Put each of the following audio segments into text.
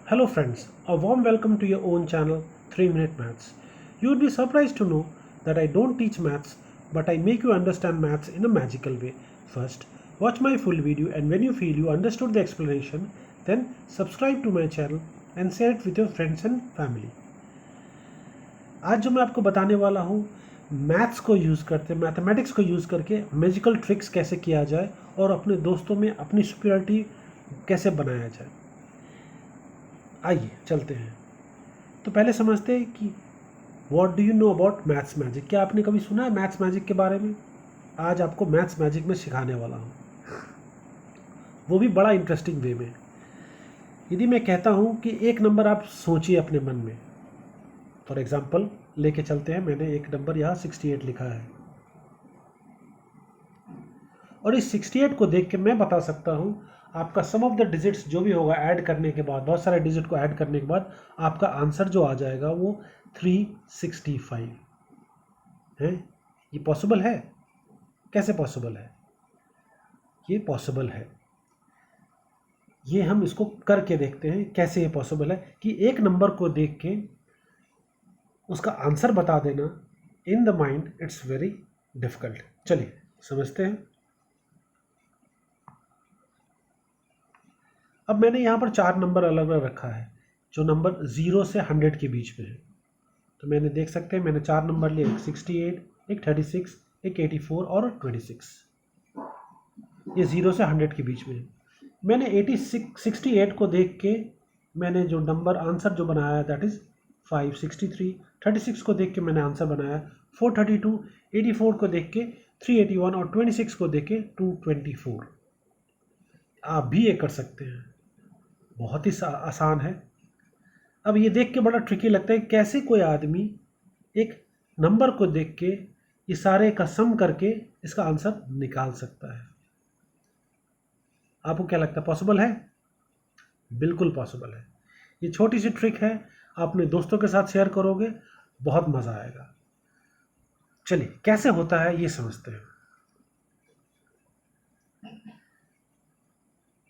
Hello friends, a warm welcome to your own channel 3 Minute Maths. You would be surprised to know that I don't teach maths, but I make you understand maths in a magical way. First, watch my full video, and when you feel you understood the explanation, then subscribe to my channel and share it with your friends and family. आज जो मैं आपको बताने वाला हूँ maths को use करते mathematics को यूज़ करके मैजिकल ट्रिक्स कैसे किया जाए और अपने दोस्तों में अपनी सुपीरियरिटी कैसे बनाया जाए। आइए चलते हैं। तो पहले समझते हैं कि what do you know about maths magic. क्या आपने कभी सुना है मैथ्स मैजिक के बारे में? आज आपको मैथ्स मैजिक में सिखाने वाला हूँ, वो भी बड़ा इंटरेस्टिंग वे में। यदि मैं कहता हूँ कि एक नंबर आप सोचिए अपने मन में, फॉर एग्जाम्पल लेके चलते हैं, मैंने एक नंबर यहाँ 68 लिखा है और इस 68 को देख के मैं बता सकता हूँ आपका सम ऑफ द डिजिट्स जो भी होगा ऐड करने के बाद, बहुत सारे डिजिट को ऐड करने के बाद आपका आंसर जो आ जाएगा वो 365 है। ये पॉसिबल है? कैसे पॉसिबल है? ये पॉसिबल है। ये हम इसको करके देखते हैं कैसे ये पॉसिबल है कि एक नंबर को देख के उसका आंसर बता देना in the mind, it's very difficult. चलिए समझते हैं। अब मैंने यहाँ पर 4 नंबर अलग अलग रखा है जो नंबर 0 से 100 के बीच में है। तो मैंने देख सकते हैं मैंने 4 नंबर लिए, एक 68, एक 36, एक 84 और 26। ये 0 से 100 के बीच में है। मैंने 68 को देख के मैंने जो नंबर आंसर जो बनाया दैट इज़ 563। 36 को देख के मैंने आंसर बनाया 432। 84 को देख के 381 और 26 को देख के 224। आप भी ये कर सकते हैं, बहुत ही आसान है। अब ये देख के बड़ा ट्रिकी लगता है कैसे कोई आदमी एक नंबर को देख के ये सारे का सम करके इसका आंसर निकाल सकता है। आपको क्या लगता है, पॉसिबल है? बिल्कुल पॉसिबल है। ये छोटी सी ट्रिक है, आप अपने दोस्तों के साथ शेयर करोगे, बहुत मज़ा आएगा। चलिए कैसे होता है ये समझते हैं।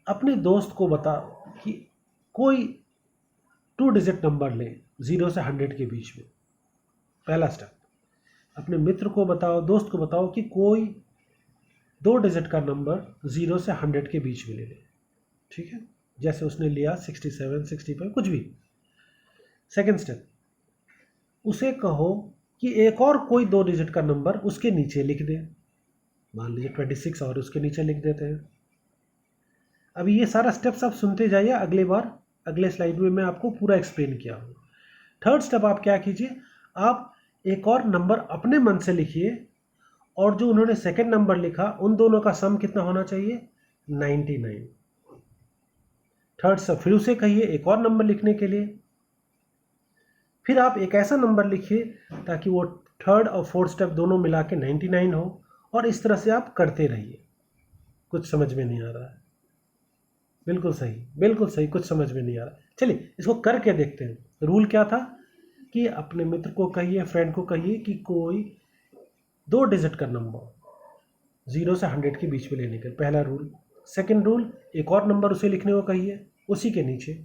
अपने दोस्त को बताओ कि कोई 2 डिजिट नंबर ले 0 से 100 के बीच में। पहला स्टेप, अपने मित्र को बताओ, दोस्त को बताओ कि कोई 2 डिजिट का नंबर 0 से 100 के बीच में ले ले। ठीक है, जैसे उसने लिया 67, 65 कुछ भी। सेकेंड स्टेप, उसे कहो कि एक और कोई 2 डिजिट का नंबर उसके नीचे लिख दे। मान लीजिए 26 और उसके नीचे लिख देते हैं। अभी ये सारा स्टेप्स आप सुनते जाइए, अगले स्लाइड में मैं आपको पूरा एक्सप्लेन किया हूँ। थर्ड स्टेप आप क्या कीजिए, आप एक और नंबर अपने मन से लिखिए और जो उन्होंने सेकंड नंबर लिखा उन दोनों का सम कितना होना चाहिए, 99। थर्ड स्टेप फिर उसे कहिए एक और नंबर लिखने के लिए। फिर आप एक ऐसा नंबर लिखिए ताकि वो थर्ड और फोर्थ स्टेप दोनों मिला के 99 हो, और इस तरह से आप करते रहिए। कुछ समझ में नहीं आ रहा है? बिल्कुल सही, कुछ समझ में नहीं आ रहा। चलिए इसको करके देखते हैं। रूल क्या था कि अपने मित्र को कहिए, फ्रेंड को कहिए कि कोई 2 डिजिट का नंबर 0 से 100 के बीच में लेने का, पहला रूल। सेकंड रूल, एक और नंबर उसे लिखने को कहिए उसी के नीचे,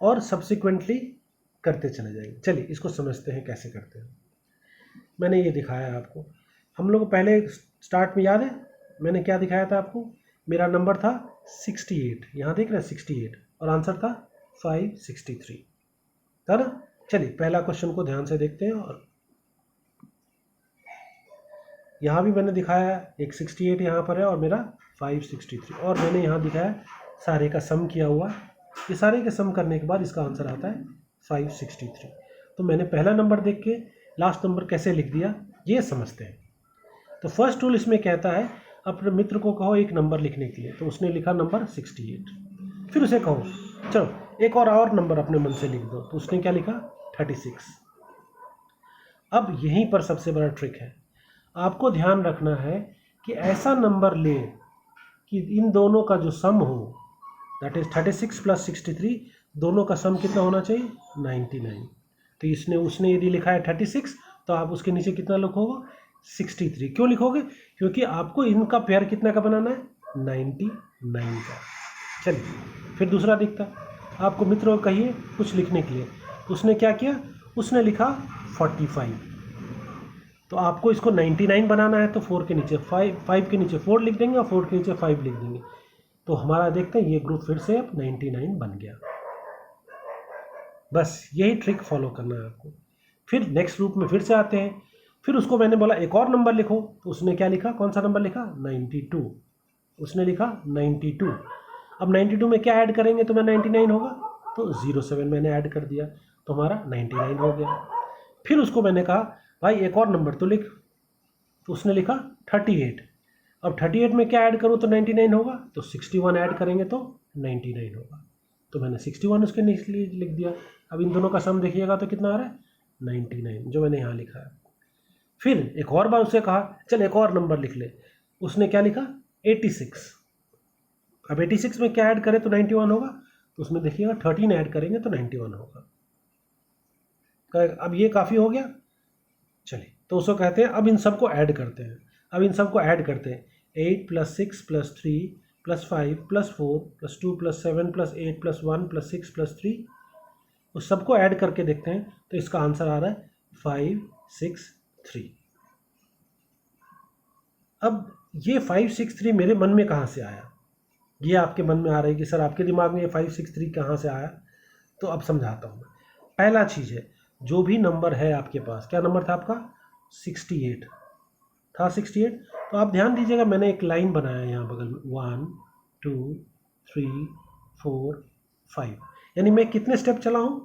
और सब्सिक्वेंटली करते चले जाएंगे। चलिए इसको समझते हैं कैसे करते हैं। मैंने ये दिखाया है आपको। हम लोग पहले स्टार्ट में याद है मैंने क्या दिखाया था आपको? मेरा नंबर था 68, यहाँ देख रहे हैं 68, और आंसर था 563 था ना। चलिए पहला क्वेश्चन को ध्यान से देखते हैं। और यहाँ भी मैंने दिखाया है एक 68 यहाँ पर है और मेरा 563, और मैंने यहाँ दिखाया सारे का सम किया हुआ। ये सारे के सम करने के बाद इसका आंसर आता है 563। तो मैंने पहला नंबर देख के लास्ट नंबर कैसे लिख दिया ये समझते हैं। तो फर्स्ट रूल इसमें कहता है अपने मित्र को कहो एक नंबर लिखने के लिए, तो उसने लिखा नंबर 68। फिर उसे कहो चलो एक और नंबर अपने मन से लिख दो, तो उसने क्या लिखा 36। अब यहीं पर सबसे बड़ा ट्रिक है, आपको ध्यान रखना है कि ऐसा नंबर ले कि इन दोनों का जो सम हो दैट इज 36 प्लस 63, दोनों का सम कितना होना चाहिए, 99। तो उसने यदि लिखा है 36 तो आप उसके नीचे कितना लिखोगे, 63। क्यों लिखोगे? क्योंकि आपको इनका पेयर कितना का बनाना है, 99 का। चलिए फिर दूसरा दिखता, आपको मित्र को कहिए कुछ लिखने के लिए, तो उसने क्या किया, उसने लिखा 45। तो आपको इसको 99 बनाना है तो 4 के नीचे 5 के नीचे 4 लिख देंगे और 4 के नीचे 5 लिख देंगे। तो हमारा देखते हैं ये ग्रुप फिर से अब 99 बन गया। बस यही ट्रिक फॉलो करना है आपको। फिर नेक्स्ट ग्रुप में फिर से आते हैं। फिर उसको मैंने बोला एक और नंबर लिखो, तो उसने क्या लिखा, कौन सा नंबर लिखा, 92। उसने लिखा 92। अब 92 में क्या ऐड करेंगे तो मैं 99 होगा, तो 07 मैंने ऐड कर दिया, तो हमारा 99 हो गया। फिर उसको मैंने कहा भाई एक और नंबर तो लिख, तो उसने लिखा 38। अब 38 में क्या ऐड करूँ तो 99 होगा, तो 61 ऐड करेंगे तो 99 होगा, तो मैंने 61 उसके नीचे लिख दिया। अब इन दोनों का सम देखिएगा तो कितना आ रहा है, 99, जो मैंने यहाँ लिखा है। फिर एक और बार उसे कहा चल एक और नंबर लिख ले, उसने क्या लिखा, 86। अब 86 में क्या ऐड करें तो 91 होगा, तो उसमें देखिएगा 13 ऐड करेंगे तो 91 होगा। अब ये काफ़ी हो गया। चलिए तो उसको कहते हैं अब इन सबको ऐड करते हैं। अब इन सबको ऐड करते हैं, 8 + 6 + 3 + 5 + 4 + 2 + 7 + 8 + 1 + 6 + 3, उस सबको ऐड करके देखते हैं तो इसका आंसर आ रहा है 563। अब ये 563 मेरे मन में कहाँ से आया, ये आपके मन में आ रहा है कि सर आपके दिमाग में ये 563 कहाँ से आया, तो अब समझाता हूँ मैं। पहला चीज़ है, जो भी नंबर है आपके पास, क्या नंबर था आपका, 68 था, 68। तो आप ध्यान दीजिएगा मैंने एक लाइन बनाया यहाँ बगल में, 1 2 3 4 5, यानी मैं कितने स्टेप चला हूँ,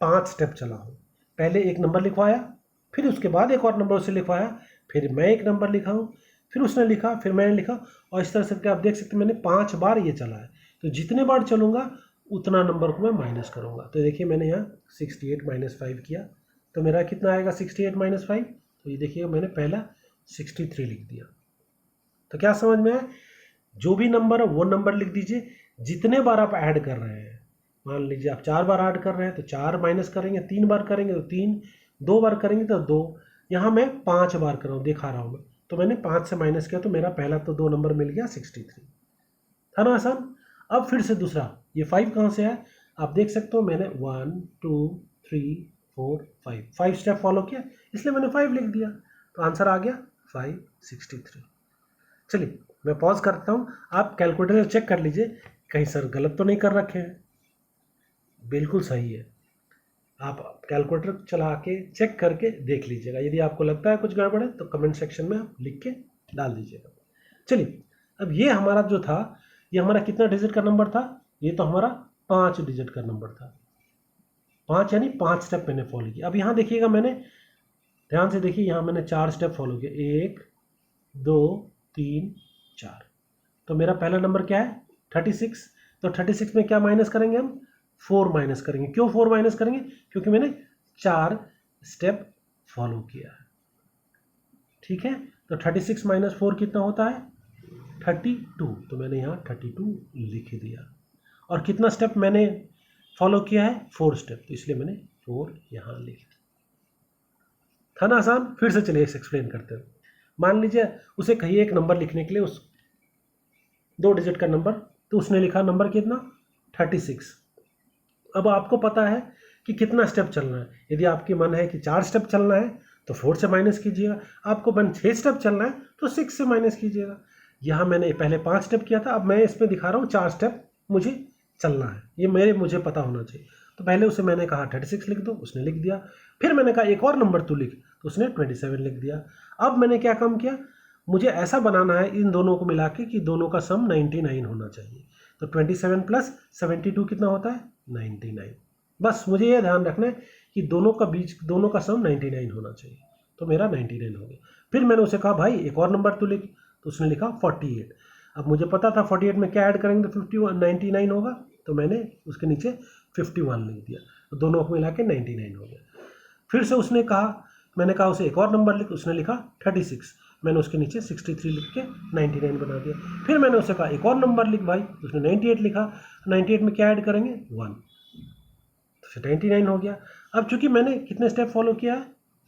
5 स्टेप चला हूँ। पहले एक नंबर लिखवाया, फिर उसके बाद एक और नंबर उसे लिखवाया, फिर मैं एक नंबर लिखा हूँ, फिर उसने लिखा, फिर मैंने लिखा, और इस तरह से आप देख सकते हैं मैंने 5 बार ये चला है। तो जितने बार चलूँगा उतना नंबर को मैं माइनस करूँगा। तो देखिए मैंने यहाँ 68 - 5 किया, तो मेरा कितना आएगा 68 - 5, तो ये देखिए मैंने पहला 63 लिख दिया। तो क्या समझ में आया, जो भी नंबर है वो नंबर लिख दीजिए, जितने बार आप ऐड कर रहे हैं। मान लीजिए आप 4 बार ऐड कर रहे हैं तो 4 माइनस करेंगे, 3 बार करेंगे तो 3, 2 बार करेंगे तो 2। यहाँ मैं 5 बार कर रहा हूँ, दिखा रहा हूँ मैं, तो मैंने 5 से माइनस किया तो मेरा पहला तो 2 नंबर मिल गया 63, था ना आसान। अब फिर से दूसरा, ये 5 कहाँ से है, आप देख सकते हो मैंने 1 2 3 4 5 स्टेप फॉलो किया, इसलिए मैंने 5 लिख दिया, तो आंसर आ गया 563। चलिए मैं पॉज करता हूँ, आप कैलकुलेटर चेक कर लीजिए कहीं सर गलत तो नहीं कर रखे हैं। बिल्कुल सही है, आप कैलकुलेटर चला के चेक करके देख लीजिएगा, यदि आपको लगता है कुछ गड़बड़ है तो कमेंट सेक्शन में आप लिख के डाल दीजिएगा। चलिए अब ये हमारा जो था, ये हमारा कितना डिजिट का नंबर था, ये तो हमारा 5 डिजिट का नंबर था। 5 यानी 5 स्टेप मैंने फॉलो किया। अब यहाँ देखिएगा मैंने, ध्यान से देखिए, यहाँ मैंने 4 स्टेप फॉलो किए, 1 2 3 4। तो मेरा पहला नंबर क्या है, 36। तो 36 में क्या माइनस करेंगे हम, 4 माइनस करेंगे। क्यों 4 माइनस करेंगे, क्योंकि मैंने 4 स्टेप फॉलो किया है। ठीक है, तो 36 - 4 कितना होता है, 32। तो मैंने यहाँ 32 लिख दिया। और कितना स्टेप मैंने फॉलो किया है, 4 स्टेप, तो इसलिए मैंने 4 यहाँ लिख दिया। था ना आसान। फिर से चलिए एक्सप्लेन करते हैं। मान लीजिए उसे कहिए एक नंबर लिखने के लिए, उस 2 डिजिट का नंबर, तो उसने लिखा नंबर कितना, 36। अब आपको पता है कि कितना स्टेप चलना है। यदि आपकी मन है कि 4 स्टेप चलना है तो 4 से माइनस कीजिएगा, आपको मन 6 स्टेप चलना है तो 6 से माइनस कीजिएगा। यहाँ मैंने पहले 5 स्टेप किया था, अब मैं इसमें दिखा रहा हूँ 4 स्टेप मुझे चलना है, ये मुझे पता होना चाहिए। तो पहले उसे मैंने कहा 36 लिख दो, उसने लिख दिया। फिर मैंने कहा एक और नंबर तू लिख, तो उसने 27 लिख दिया। अब मैंने क्या काम किया, मुझे ऐसा बनाना है इन दोनों को मिला के कि दोनों का सम 99 होना चाहिए। तो 27 + 72 कितना होता है, 99। बस मुझे ये ध्यान रखना है कि दोनों का सम 99 होना चाहिए। तो मेरा 99 हो गया। फिर मैंने उसे कहा भाई एक और नंबर तू लिख, तो उसने लिखा 48। अब मुझे पता था 48 में क्या ऐड करेंगे तो 99 होगा, तो मैंने उसके नीचे 51 लिख दिया, तो दोनों को मिला के 99 हो गया। फिर से उसने कहा, मैंने कहा उसे एक और नंबर लिख, उसने लिखा 36, मैंने उसके नीचे 63 लिख के 99 बना दिया। फिर मैंने उसे कहा एक और नंबर लिख भाई, उसने 98 लिखा। 98 में क्या ऐड करेंगे, 1, तो 99 हो गया। अब चूंकि मैंने कितने स्टेप फॉलो किया है,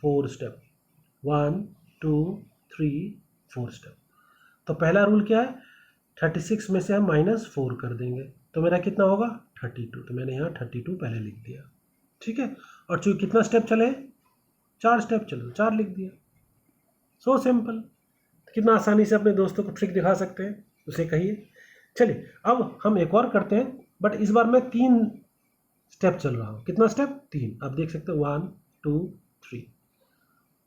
4 स्टेप, 1 2 3 4 स्टेप। तो पहला रूल क्या है, 36 में से हम -4 कर देंगे, तो मेरा कितना होगा 32, तो मैंने यहाँ 32 पहले लिख दिया, ठीक है। और चूँकि कितना स्टेप चले, 4 स्टेप चले, 4 लिख दिया। So simple. कितना आसानी से अपने दोस्तों को ट्रिक दिखा सकते हैं, उसे कहिए। चलिए अब हम एक और करते हैं, बट इस बार मैं 3 स्टेप चल रहा हूँ। कितना स्टेप? 3। आप देख सकते हो 1 2 3।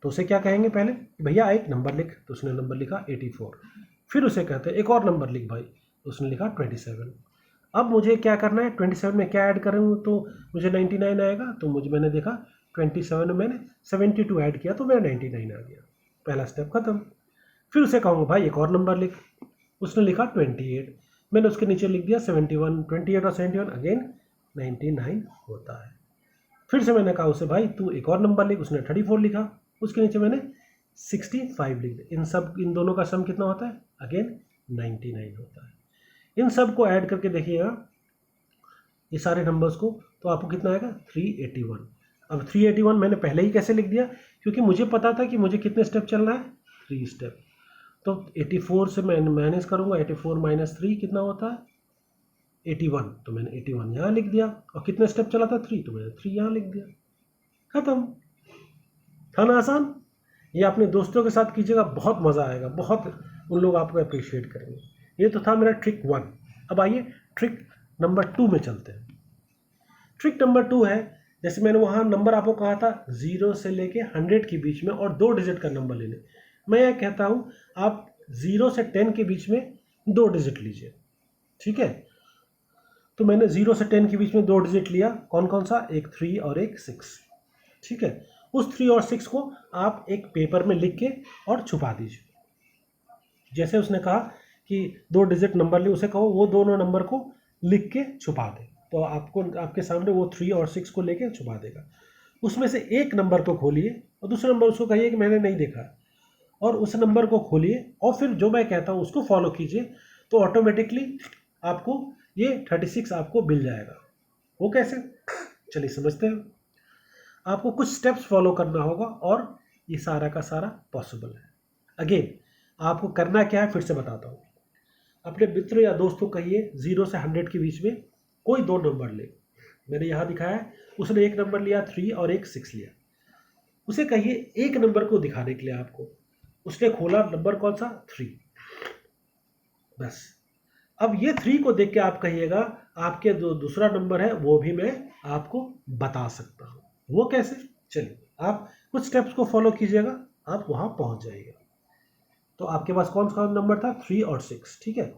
तो उसे क्या कहेंगे पहले, भैया एक नंबर लिख, तो उसने नंबर लिखा 84। फिर उसे कहते हैं एक और नंबर लिख भाई, तो उसने लिखा 27। अब मुझे क्या करना है, 27 में क्या ऐड करूँ तो मुझे 99 आएगा। तो मैंने देखा 27 में मैंने 72 ऐड किया तो मेरा 99 आ गया। पहला स्टेप खत्म। फिर उसे कहूँगा भाई एक और नंबर लिख, उसने लिखा 28। मैंने उसके नीचे लिख दिया 71। 28 और 71 अगेन 99 होता है। फिर से मैंने कहा उसे भाई तू एक और नंबर लिख, उसने 34 लिखा, उसके नीचे मैंने 65 लिख दिया। इन दोनों का सम कितना होता है? अगेन 99 होता है। इन सब को ऐड करके देखिएगा ये सारे नंबर्स को, तो आपको कितना आएगा? 381। अब 381 मैंने पहले ही कैसे लिख दिया, क्योंकि मुझे पता था कि मुझे कितने स्टेप चलना है, 3 स्टेप। तो 84 से मैं माइनस करूँगा, 84 माइनस 3 कितना होता है? 81। तो मैंने 81 यहाँ लिख दिया। और कितने स्टेप चला था? 3, तो मैंने 3 यहाँ लिख दिया। खत्म। था ना आसान? ये अपने दोस्तों के साथ कीजिएगा, बहुत मज़ा आएगा, बहुत उन लोग आपको अप्रिशिएट करेंगे। ये तो था मेरा ट्रिक 1। अब आइए ट्रिक नंबर 2 में चलते हैं। ट्रिक नंबर 2 है, जैसे मैंने वहाँ नंबर आपको कहा था 0 से लेके 100 के बीच में और 2 डिजिट का नंबर लेने। मैं ये कहता हूँ आप 0 से 10 के बीच में 2 डिजिट लीजिए, ठीक है। तो मैंने 0 से 10 के बीच में 2 डिजिट लिया। कौन कौन सा? एक 3 और एक 6, ठीक है। उस 3 और 6 को आप एक पेपर में लिख के और छुपा दीजिए। जैसे उसने कहा कि 2 डिजिट नंबर ले, उसे कहो वो दोनों नंबर को लिख के छुपा दे, तो आपको आपके सामने वो 3 और 6 को लेके छुपा देगा। उसमें से एक नंबर को खोलिए और दूसरे नंबर उसको कहिए कि मैंने नहीं देखा, और उस नंबर को खोलिए और फिर जो मैं कहता हूँ उसको फॉलो कीजिए, तो ऑटोमेटिकली आपको ये 36 आपको मिल जाएगा। वो कैसे? चलिए समझते हैं। आपको कुछ स्टेप्स फॉलो करना होगा और ये सारा का सारा पॉसिबल है। अगेन आपको करना क्या है फिर से बताता हूँ। अपने मित्र या दोस्त को कहिए 0 से 100 के बीच में कोई 2 नंबर ले। मैंने यहाँ दिखाया है, उसने एक नंबर लिया 3 और एक 6 लिया। उसे कहिए एक नंबर को दिखाने के लिए आपको, उसने खोला नंबर कौन सा? 3। बस अब ये 3 को देख के आप कहिएगा आपके जो दूसरा नंबर है वो भी मैं आपको बता सकता हूँ। वो कैसे? चलिए आप कुछ स्टेप्स को फॉलो कीजिएगा, आप वहाँ पहुँच जाइएगा। तो आपके पास कौन सा नंबर था? 3 और 6, ठीक है।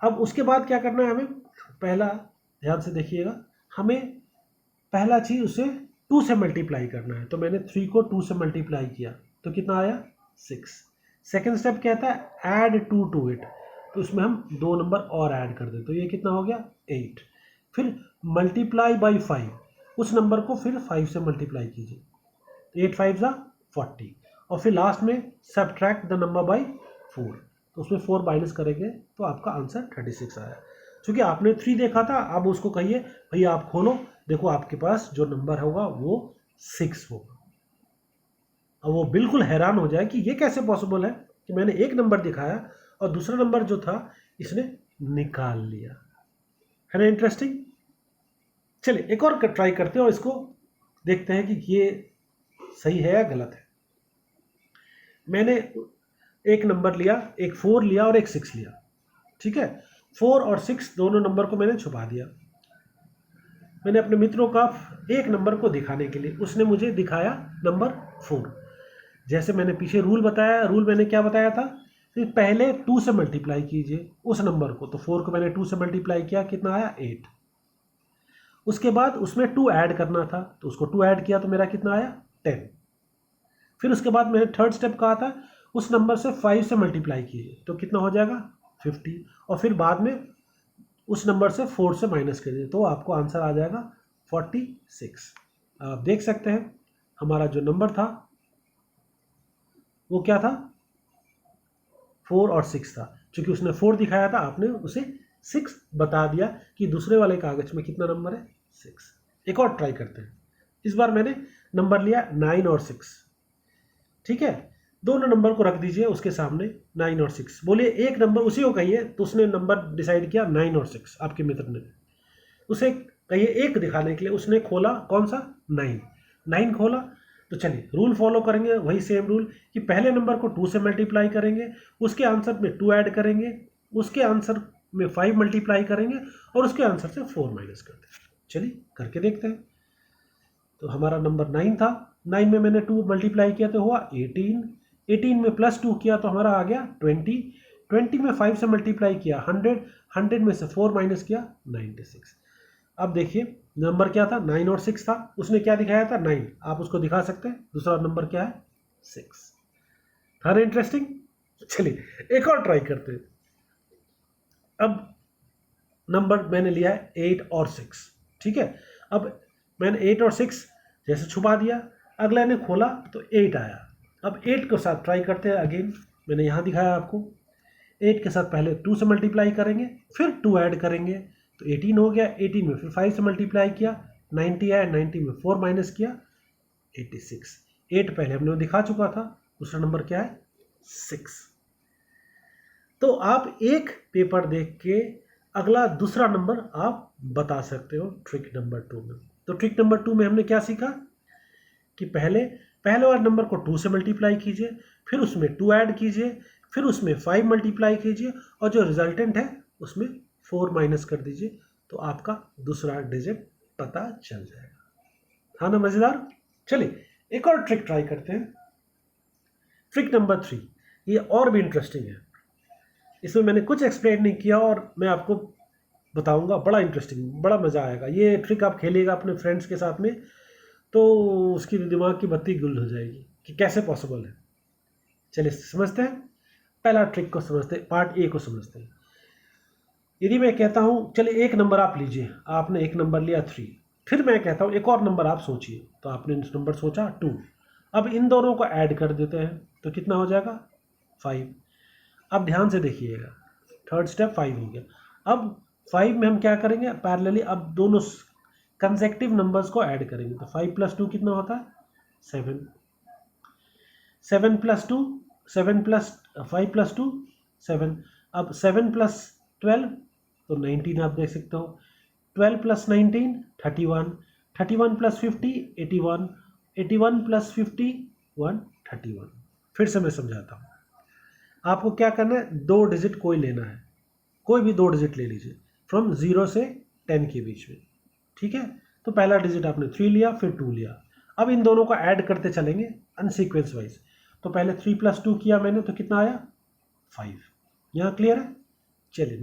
अब उसके बाद क्या करना है हमें? पहला ध्यान से देखिएगा, हमें पहला चीज़ उसे 2 से मल्टीप्लाई करना है। तो मैंने 3 को 2 से मल्टीप्लाई किया तो कितना आया? 6। सेकेंड स्टेप क्या था? ऐड 2 टू इट, तो उसमें हम 2 नंबर और ऐड कर दें, तो ये कितना हो गया? 8। फिर मल्टीप्लाई बाई 5, उस नंबर को फिर 5 से मल्टीप्लाई कीजिए, 8 5 ज़ा 40। और फिर लास्ट में सब्ट्रैक्ट द नंबर बाई 4, तो उसमें 4 माइनस करेंगे तो आपका आंसर 36 आया। क्योंकि आपने 3 देखा था, अब उसको कहिए भैया आप खोलो, देखो आपके पास जो नंबर होगा वो 6 होगा। अब वो बिल्कुल हैरान हो जाए कि ये कैसे पॉसिबल है कि मैंने एक नंबर दिखाया और दूसरा नंबर जो था इसने निकाल लिया। है ना इंटरेस्टिंग? चलिए एक और ट्राई करते हैं और इसको देखते हैं कि ये सही है या गलत है। मैंने एक नंबर लिया, एक 4 लिया और एक 6 लिया, ठीक है। 4 और 6 दोनों नंबर को मैंने छुपा दिया। मैंने अपने मित्रों का एक नंबर को दिखाने के लिए, उसने मुझे दिखाया नंबर 4। जैसे मैंने पीछे रूल बताया, रूल मैंने क्या बताया था कि पहले 2 से मल्टीप्लाई कीजिए उस नंबर को। तो 4 को मैंने 2 से मल्टीप्लाई किया, कितना आया? 8। उसके बाद उसमें 2 ऐड करना था, तो उसको 2 ऐड किया तो मेरा कितना आया? 10। फिर उसके बाद मैंने थर्ड स्टेप कहा था उस नंबर से 5 से मल्टीप्लाई कीजिए, तो कितना हो जाएगा? 50। और फिर बाद में उस नंबर से 4 से माइनस कीजिए, तो आपको आंसर आ जाएगा 46। आप देख सकते हैं हमारा जो नंबर था वो क्या था? 4 और 6 था। क्योंकि उसने 4 दिखाया था, आपने उसे 6 बता दिया कि दूसरे वाले कागज में कितना नंबर है? 6। एक और ट्राई करते हैं। इस बार मैंने नंबर लिया 9 और 6, ठीक है। दोनों नंबर को रख दीजिए उसके सामने, 9 और 6। बोलिए एक नंबर, उसी को कहिए। तो उसने नंबर डिसाइड किया 9 और 6, आपके मित्र ने। उसे कहिए 1 दिखाने के लिए उसने खोला कौन सा 9 खोला। तो चलिए रूल फॉलो करेंगे, वही सेम रूल कि पहले नंबर को 2 से मल्टीप्लाई करेंगे, उसके आंसर में 2 ऐड करेंगे, उसके आंसर में 5 मल्टीप्लाई करेंगे और उसके आंसर से 4 माइनस कर देंगे। चलिए करके देखते हैं। तो हमारा नंबर 9 था, 9 में मैंने 2 मल्टीप्लाई किया तो हुआ 18, 18 में प्लस 2 किया तो हमारा आ गया 20, 20 में 5 से मल्टीप्लाई किया 100, 100 में से 4 माइनस किया 96। अब देखिए नंबर क्या था 9 और 6 था, उसने क्या दिखाया था 9, आप उसको दिखा सकते हैं दूसरा नंबर क्या है 6। था ना इंटरेस्टिंग। चलिए एक और ट्राई करते हैं। अब नंबर मैंने लिया है 8 और 6, ठीक है। अब मैंने 8 और 6 जैसे छुपा दिया, अगला ने खोला तो 8 आया। अब 8 के साथ ट्राई करते हैं अगेन, मैंने यहाँ दिखाया आपको। 8 के साथ पहले 2 से मल्टीप्लाई करेंगे, फिर 2 ऐड करेंगे तो 18 हो गया, 18 में फिर 5 से मल्टीप्लाई किया 90 आया, 90 में 4 माइनस किया 86। 8 पहले हमने दिखा चुका था, दूसरा नंबर क्या है 6। तो आप एक पेपर देख के अगला दूसरा नंबर आप बता सकते हो ट्रिक नंबर 2 में। तो ट्रिक नंबर 2 में हमने क्या सीखा कि पहले वाले नंबर को 2 से मल्टीप्लाई कीजिए, फिर उसमें 2 ऐड कीजिए, फिर उसमें 5 मल्टीप्लाई कीजिए और जो रिजल्टेंट है उसमें 4 माइनस कर दीजिए, तो आपका दूसरा डिजिट पता चल जाएगा। हाँ ना मज़ेदार। चलिए एक और ट्रिक ट्राई करते हैं। ट्रिक नंबर 3 ये और भी इंटरेस्टिंग है, इसमें मैंने कुछ एक्सप्लेन नहीं किया और मैं आपको बताऊंगा, बड़ा इंटरेस्टिंग, बड़ा मज़ा आएगा। ये ट्रिक आप खेलिएगा अपने फ्रेंड्स के साथ में तो उसकी दिमाग की बत्ती गुल हो जाएगी कि कैसे पॉसिबल है। चलिए समझते हैं, पहला ट्रिक को समझते हैं, पार्ट ए को समझते हैं। यदि मैं कहता हूँ चलिए एक नंबर आप लीजिए, आपने एक नंबर लिया 3, फिर मैं कहता हूँ एक और नंबर आप सोचिए, तो आपने नंबर सोचा 2, अब इन दोनों को ऐड कर देते हैं तो कितना हो जाएगा 5। अब ध्यान से देखिएगा, थर्ड स्टेप 5 हो गया। अब 5 में हम क्या करेंगे पैरेलली, अब दोनों कंसेक्टिव नंबर्स को ऐड करेंगे तो 5 + 2 कितना होता है 7, 7 + 2 7 + 5 + 2 7। अब 7 + 12 तो 19 आप देख सकते हो, 12 + 19 31, 31 + 50 81, 81 + 50 131। फिर से मैं समझाता हूँ, आपको क्या करना है 2 डिजिट कोई लेना है, कोई भी 2 डिजिट ले लीजिए फ्रॉम 0 से 10 के बीच में, ठीक है। तो पहला डिजिट आपने 3 लिया, फिर 2 लिया, अब इन दोनों को ऐड करते चलेंगे अनसीक्वेंस वाइज। तो पहले 3 + 2 किया मैंने तो कितना आया 5। यहाँ क्लियर है। चलिए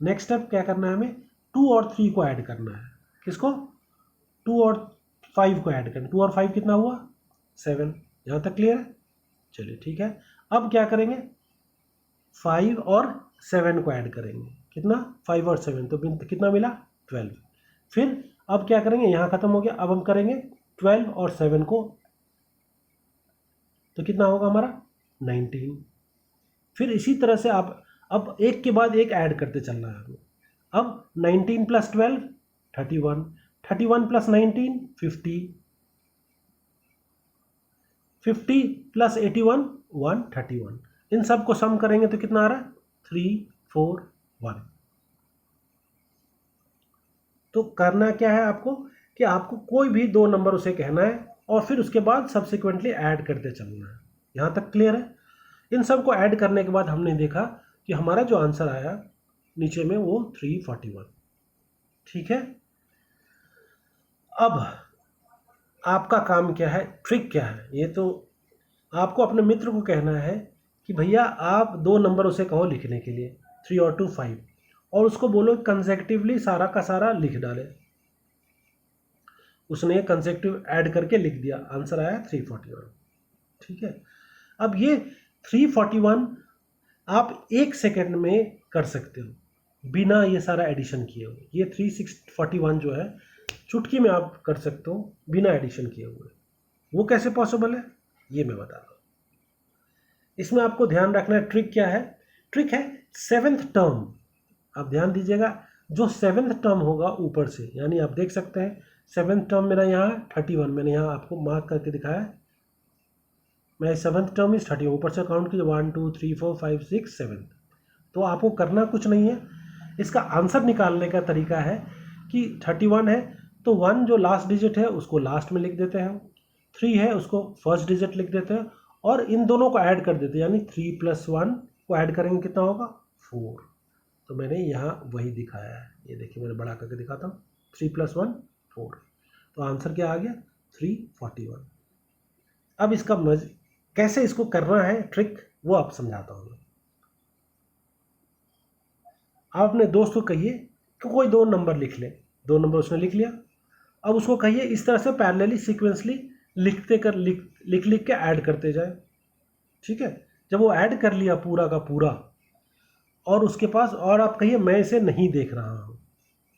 नेक्स्ट स्टेप क्या करना है हमें 2 और 3 को ऐड करना है। किसको 2 और 5 को ऐड करना, 2 और 5 कितना हुआ 7। यहाँ तक क्लियर है। चलिए ठीक है, अब क्या करेंगे 5 और 7 को ऐड करेंगे, कितना 5 और 7 तो कितना मिला 12। फिर अब क्या करेंगे, यहाँ खत्म हो गया, अब हम करेंगे 12 और 7 को, तो कितना होगा हमारा 19। फिर इसी तरह से आप अब एक के बाद एक ऐड करते चलना है हमें। अब 19 + 12 31, 31 + 19 50, 50 + 81 131। इन सब को सम करेंगे तो कितना आ रहा है 3 4 1। तो करना क्या है आपको कि आपको कोई भी 2 नंबर उसे कहना है और फिर उसके बाद सब्सिक्वेंटली ऐड करते चलना है। यहाँ तक क्लियर है। इन सब को ऐड करने के बाद हमने देखा कि हमारा जो आंसर आया नीचे में वो 341, ठीक है। अब आपका काम क्या है, ट्रिक क्या है, ये तो आपको अपने मित्र को कहना है कि भैया आप 2 नंबर उसे कहो लिखने के लिए 3 और 2 5, और उसको बोलो कंसेक्टिवली सारा का सारा लिख डाले। उसने कंसेक्टिव ऐड करके लिख दिया, आंसर आया 341, ठीक है। अब ये 341 आप 1 सेकेंड में कर सकते हो बिना ये सारा एडिशन किए हुए। ये 341 जो है चुटकी में आप कर सकते हो बिना एडिशन किए हुए। वो कैसे पॉसिबल है ये मैं बता रहा हूँ। इसमें आपको ध्यान रखना है ट्रिक क्या है, ट्रिक है 7th टर्म। आप ध्यान दीजिएगा, जो 7th टर्म होगा ऊपर से, यानी आप देख सकते हैं 7th टर्म मेरा यहाँ 31, मैंने यहाँ आपको मार्क करके दिखाया। मैं 7th टर्म इस 31 ऊपर से काउंट कीजिए 1 2 3 4 5 6 7। तो आपको करना कुछ नहीं है, इसका आंसर निकालने का तरीका है कि 31 है तो 1 जो लास्ट डिजिट है उसको लास्ट में लिख देते हैं, 3 है उसको फर्स्ट डिजिट लिख देते हैं और इन दोनों को ऐड कर देते हैं, यानी 3 + 1 को ऐड करेंगे कितना होगा 4। तो मैंने यहाँ वही दिखाया है, ये देखिए मैंने बड़ा करके दिखाता हूँ, 3 + 1 4। तो आंसर क्या आ गया 341। अब इसका कैसे इसको करना है ट्रिक वो आप समझाता हूँ। आप अपने दोस्त को कहिए कि कोई 2 नंबर लिख ले, 2 नंबर उसने लिख लिया, अब उसको कहिए इस तरह से पैरेलली सीक्वेंसली लिख लिख के ऐड करते जाए, ठीक है। जब वो ऐड कर लिया पूरा का पूरा और उसके पास, और आप कहिए मैं इसे नहीं देख रहा हूँ,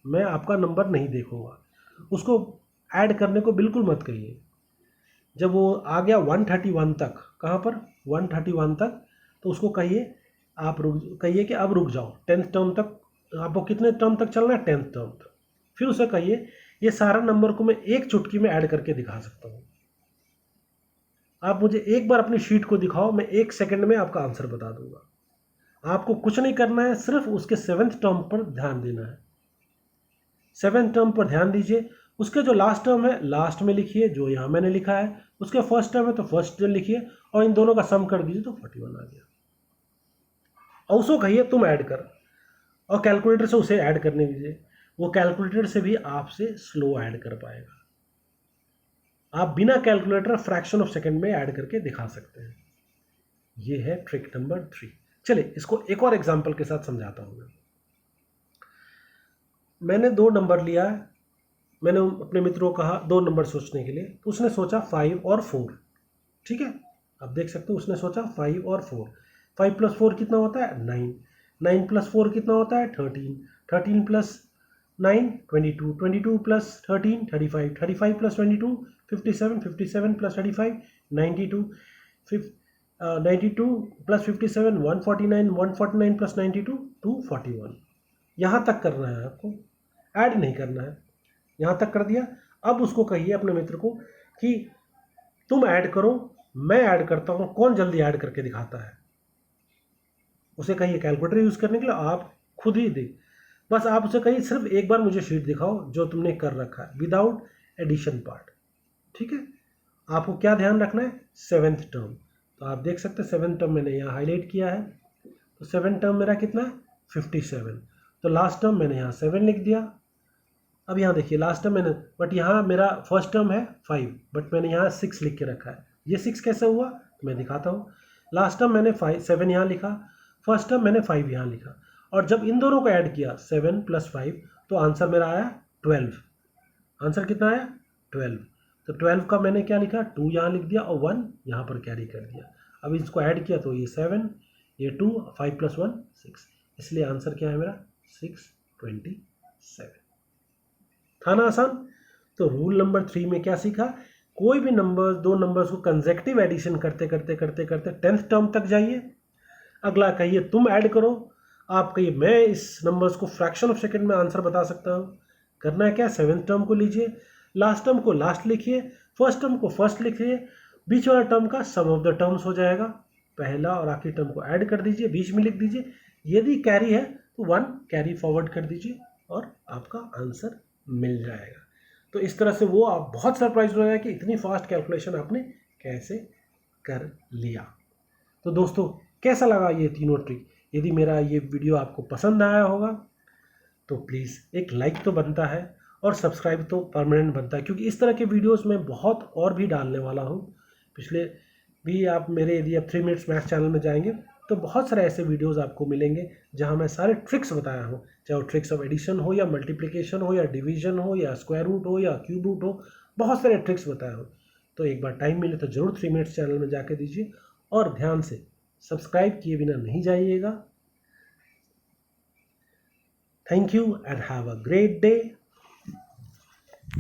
मैं आपका नंबर नहीं देखूंगा, उसको ऐड करने को बिल्कुल मत कहिए। जब वो आ गया 131 तक, कहाँ पर 131 तक, तो उसको कहिए आप कहिए कि अब रुक जाओ 10th टर्म तक, आपको कितने टर्म तक चलना है 10th टर्म तक। फिर उसे कहिए ये सारा नंबर को मैं एक चुटकी में ऐड करके दिखा सकता हूँ, आप मुझे एक बार अपनी शीट को दिखाओ, मैं 1 सेकंड में आपका आंसर बता दूंगा। आपको कुछ नहीं करना है, सिर्फ उसके 7th टर्म पर ध्यान देना है। 7th टर्म पर ध्यान दीजिए, उसके जो लास्ट टर्म है लास्ट में लिखिए, जो यहाँ मैंने लिखा है, उसके फर्स्ट टर्म है तो फर्स्ट लिखिए और इन दोनों का सम कर दीजिए तो 41 आ गया। और उसको कहिए तुम ऐड कर, और कैलकुलेटर से उसे ऐड करने दीजिए, वो कैलकुलेटर से भी आपसे स्लो ऐड कर पाएगा। आप बिना कैलकुलेटर फ्रैक्शन ऑफ सेकंड में ऐड करके दिखा सकते हैं। ये है ट्रिक नंबर 3। चलिए इसको एक और एग्जांपल के साथ समझाता हूं मैं। मैंने 2 नंबर लिया, मैंने अपने मित्रों को कहा 2 नंबर सोचने के लिए, तो उसने सोचा 5 और 4, ठीक है। आप देख सकते हो उसने सोचा 5 और 4। 5 + 4 कितना होता है 9, 9 + 4 कितना होता है 13, 13 + 9 22, 22 + 13 35, 35 + 22 57, 57 + 35 92, 92 + 57 149, 149 + 92 241। यहाँ तक करना है आपको, ऐड नहीं करना है। यहाँ तक कर दिया, अब उसको कहिए अपने मित्र को कि तुम ऐड करो, मैं ऐड करता हूँ, कौन जल्दी ऐड करके दिखाता है। उसे कहिए कैलकुलेटर यूज़ करने के लिए, आप खुद ही दे, बस आप उसे कहिए सिर्फ एक बार मुझे शीट दिखाओ जो तुमने कर रखा है विदाउट एडिशन पार्ट, ठीक है। आपको क्या ध्यान रखना है 7th टर्म, तो आप देख सकते हैं 7th टर्म मैंने यहाँ हाईलाइट किया है, तो 7th टर्म मेरा कितना है 57, तो लास्ट टर्म मैंने यहाँ 7 लिख दिया। अब यहाँ देखिए लास्ट टर्म मैंने, बट यहाँ मेरा फर्स्ट टर्म है 5, बट मैंने यहाँ 6 लिख के रखा है। ये 6 कैसे हुआ तो मैं दिखाता हूँ। लास्ट टर्म मैंने 7 यहाँ लिखा, फर्स्ट टर्म मैंने 5 यहाँ लिखा, और जब इन दोनों को ऐड किया 7 + 5 तो आंसर मेरा आया 12। आंसर कितना आया 12। तो 12 का मैंने क्या लिखा 2 यहाँ लिख दिया और 1 यहाँ पर कैरी कर दिया। अब इसको ऐड किया तो ये 7, ये 2, 5 + 1 6, इसलिए आंसर क्या है मेरा 627। था ना आसान। तो रूल नंबर 3 में क्या सीखा, कोई भी नंबर 2 नंबर्स को कंसेक्टिव एडिशन करते करते करते करते 10th टर्म तक जाइए। अगला कहिए तुम ऐड करो, आप कहिए मैं इस नंबर्स को फ्रैक्शन ऑफ सेकंड में आंसर बता सकता हूँ। करना है क्या 7th टर्म को लीजिए, लास्ट टर्म को लास्ट लिखिए, फर्स्ट टर्म को फर्स्ट लिखिए, बीच वाला टर्म का सम ऑफ द टर्म्स हो जाएगा, पहला और आखिरी टर्म को ऐड कर दीजिए, बीच में लिख दीजिए, यदि कैरी है तो 1 कैरी फॉरवर्ड कर दीजिए और आपका आंसर मिल जाएगा। तो इस तरह से वो आप बहुत सरप्राइज हो जाएगा कि इतनी फास्ट कैलकुलेशन आपने कैसे कर लिया। तो दोस्तों कैसा लगा ये तीनों ट्रिक, यदि मेरा ये वीडियो आपको पसंद आया होगा तो प्लीज़ एक लाइक तो बनता है और सब्सक्राइब तो परमानेंट बनता है, क्योंकि इस तरह के वीडियोस मैं बहुत और भी डालने वाला हूँ। पिछले भी आप मेरे यदि आप 3 मिनट्स मैथ्स चैनल में जाएंगे तो बहुत सारे ऐसे वीडियोस आपको मिलेंगे जहां मैं सारे ट्रिक्स बताया हूँ, चाहे वो ट्रिक्स ऑफ एडिशन हो या मल्टीप्लिकेशन हो या डिवीजन हो या स्क्वायर रूट हो या क्यूब रूट हो, बहुत सारे ट्रिक्स बताया हूँ। तो एक बार टाइम मिले तो ज़रूर 3 मिनट्स चैनल में जाके दीजिए और ध्यान से सब्सक्राइब किए बिना नहीं जाइएगा। Thank you and have a great day.